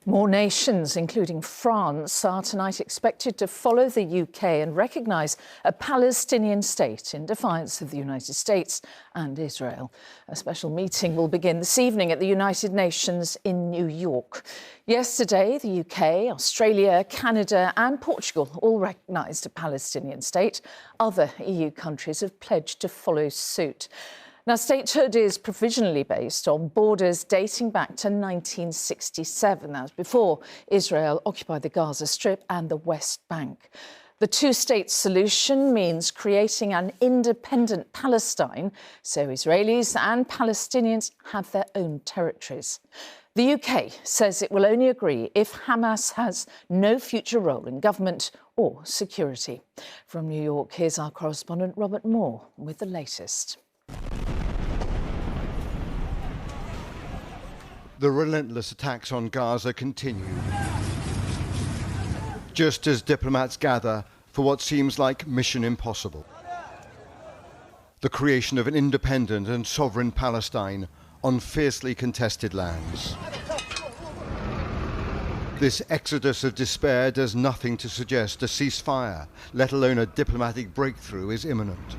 More nations, including France, are tonight expected to follow the UK and recognise a Palestinian state in defiance of the United States and Israel. A special meeting will begin this evening at the United Nations in New York. Yesterday, the UK, Australia, Canada and Portugal all recognised a Palestinian state. Other EU countries have pledged to follow suit. Now, statehood is provisionally based on borders dating back to 1967. That was before Israel occupied the Gaza Strip and the West Bank. The two-state solution means creating an independent Palestine, so Israelis and Palestinians have their own territories. The UK says it will only agree if Hamas has no future role in government or security. From New York, here's our correspondent Robert Moore with the latest. The relentless attacks on Gaza continue, just as diplomats gather for what seems like mission impossible: the creation of an independent and sovereign Palestine on fiercely contested lands. This exodus of despair does nothing to suggest a ceasefire, let alone a diplomatic breakthrough, is imminent.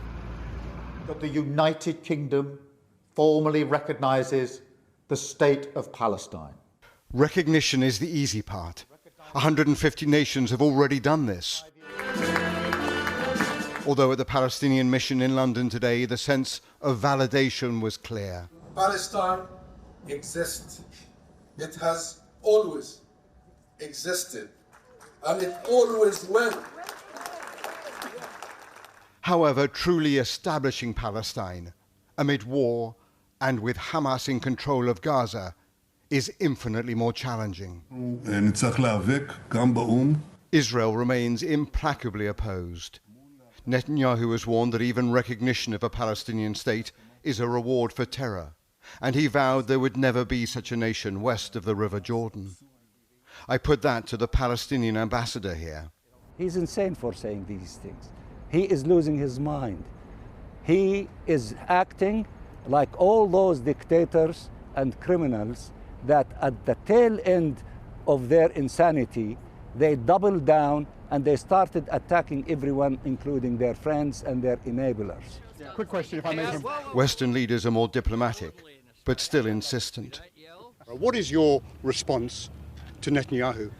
That the United Kingdom formally recognises the state of Palestine. Recognition is the easy part. 150 nations have already done this. Although at the Palestinian mission in London today, the sense of validation was clear. Palestine exists. It has always existed, and it always will. However, truly establishing Palestine amid war and with Hamas in control of Gaza is infinitely more challenging. Israel remains implacably opposed. Netanyahu has warned that even recognition of a Palestinian state is a reward for terror, and he vowed there would never be such a nation west of the River Jordan. I put that to the Palestinian ambassador here. He's insane for saying these things. He is losing his mind. He is acting like all those dictators and criminals that at the tail end of their insanity, they doubled down and they started attacking everyone, including their friends and their enablers. Quick question, if I may. Western leaders are more diplomatic, but still insistent. What is your response to Netanyahu?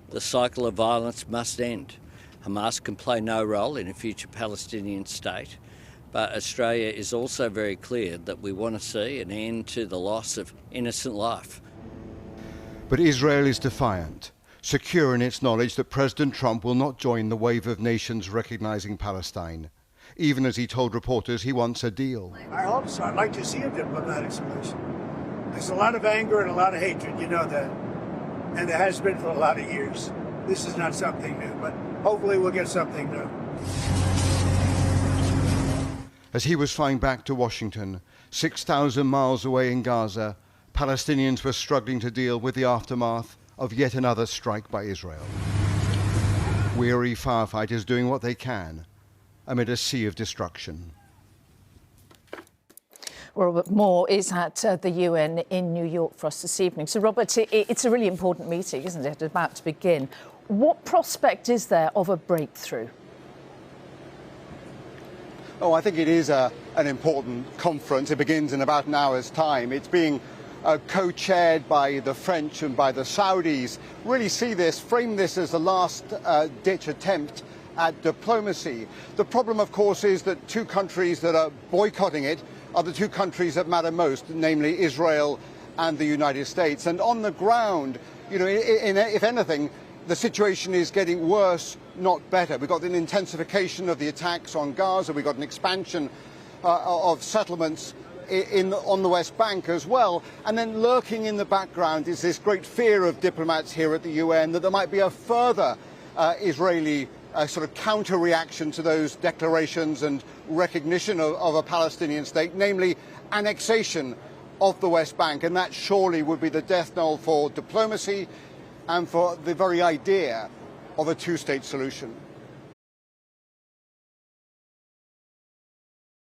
The cycle of violence must end. Hamas can play no role in a future Palestinian state. But Australia is also very clear that we want to see an end to the loss of innocent life. But Israel is defiant, secure in its knowledge that President Trump will not join the wave of nations recognising Palestine, even as he told reporters he wants a deal. I hope so. I'd like to see a diplomatic solution. There's a lot of anger and a lot of hatred, you know that. And there has been for a lot of years. This is not something new, but hopefully we'll get something new. As he was flying back to Washington, 6,000 miles away in Gaza, Palestinians were struggling to deal with the aftermath of yet another strike by Israel. Weary firefighters doing what they can amid a sea of destruction. Robert Moore is at the UN in New York for us this evening. So, Robert, it's a really important meeting, isn't it, about to begin. What prospect is there of a breakthrough? Oh, I think it is an important conference. It begins in about an hour's time. It's being co-chaired by the French and by the Saudis. Really frame this as the last-ditch attempt at diplomacy. The problem, of course, is that two countries that are boycotting it are the two countries that matter most, namely Israel and the United States. And on the ground, you know, if anything, the situation is getting worse, not better. We've got an intensification of the attacks on Gaza. We've got an expansion of settlements on the West Bank as well. And then lurking in the background is this great fear of diplomats here at the UN that there might be a further Israeli sort of counter-reaction to those declarations and recognition of a Palestinian state, namely annexation of the West Bank. And that surely would be the death knell for diplomacy and for the very idea of a two-state solution.